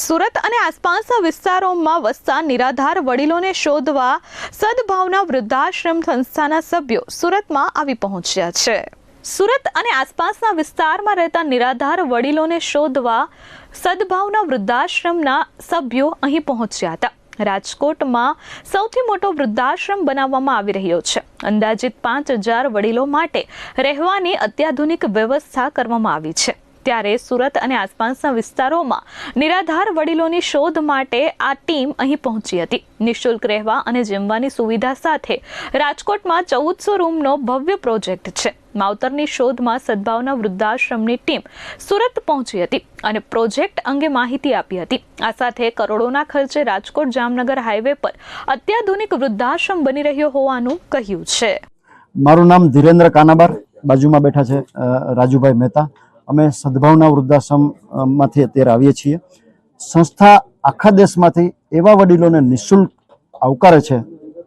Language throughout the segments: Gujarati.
સુરત અને આસપાસના વિસ્તારોમાં વસતા નિરાધાર વડીલોને શોધવા સદભાવના વૃદ્ધાશ્રમ સંસ્થાના સભ્યો સુરતમાં આવી પહોંચ્યા છે। સુરત અને આસપાસના વિસ્તારમાં રહેતા નિરાધાર વડીલોને શોધવા સદભાવના વૃદ્ધાશ્રમના સભ્યો અહીં પહોંચ્યા હતા। રાજકોટમાં સૌથી મોટો વૃદ્ધાશ્રમ બનાવવામાં આવી રહ્યો છે। અંદાજિત 5000 વડીલો માટે રહેવાની અત્યાધુનિક વ્યવસ્થા કરવામાં આવી છે। ત્યારે સુરત અને આસપાસના વિસ્તારોમાં નિરાધાર વડીલોની શોધ માટે આ ટીમ અહીં પહોંચી હતી। નિઃશુલ્ક રહેવા અને જમવાની સુવિધા સાથે રાજકોટમાં 1400 રૂમનો ભવ્ય પ્રોજેક્ટ છે। માવતરની શોધમાં સદભાવના વૃદ્ધાશ્રમની ટીમ સુરત પહોંચી હતી અને પ્રોજેક્ટ અંગે માહિતી આપી હતી। આ સાથે કરોડોના ખર્ચે રાજકોટ જામનગર હાઈવે પર અત્યાધુનિક વૃદ્ધાશ્રમ બની રહ્યો હોવાનું કહ્યું છે। મારું નામ ધીરેન્દ્ર કાનાબાર, બાજુમાં બેઠા છે રાજુભાઈ મહેતા। અમે સદભાવના વૃદ્ધાશ્રમમાંથી અત્યારે આવીએ છીએ। સંસ્થા આખા દેશમાંથી એવા વડીલોને નિઃશુલ્ક આવકારે છે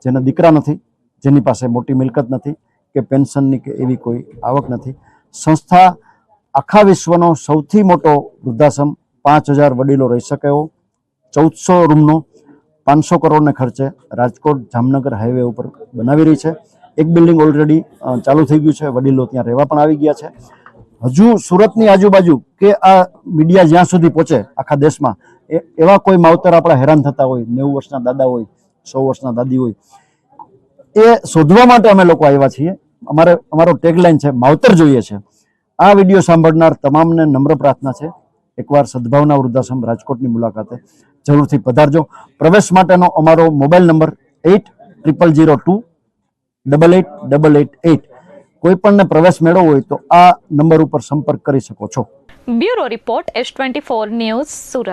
જેને દીકરા નથી, જેની પાસે મોટી મિલકત નથી કે પેન્શનની કે એવી કોઈ આવક નથી। સંસ્થા આખા વિશ્વનો સૌથી મોટો વૃદ્ધાશ્રમ 5000 વડીલો રહી શકે એવો 1400 રૂમનો 500 કરોડને ખર્ચે રાજકોટ જામનગર હાઈવે ઉપર બનાવી રહી છે। એક બિલ્ડિંગ ઓલરેડી ચાલુ થઈ ગયું છે, વડીલો ત્યાં રહેવા પણ આવી ગયા છે। હજુ સુરતની આજુબાજુ કે આ મીડિયા જ્યાં સુધી પહોંચે આખા દેશમાં એવા કોઈ માવતર આપણા હેરાન થતા હોય, 90 વર્ષના દાદા હોય, 100 વર્ષના દાદી હોય, એ શોધવા માટે અમે લોકો આવ્યા છીએ। અમારો ટેગલાઇન છે માવતર જોઈએ છે। આ વિડીયો સાંભળનાર તમામને નમ્ર પ્રાર્થના છે, એકવાર સદભાવના વૃદ્ધાશ્રમ રાજકોટની મુલાકાતે જરૂરથી પધારજો। પ્રવેશ માટેનો અમારો મોબાઈલ નંબર 800002 8888। કોઈ પણને પ્રવેશ મેળવવો હોય તો આ નંબર ઉપર સંપર્ક કરી શકો છો। Bureau report S24 news Surat.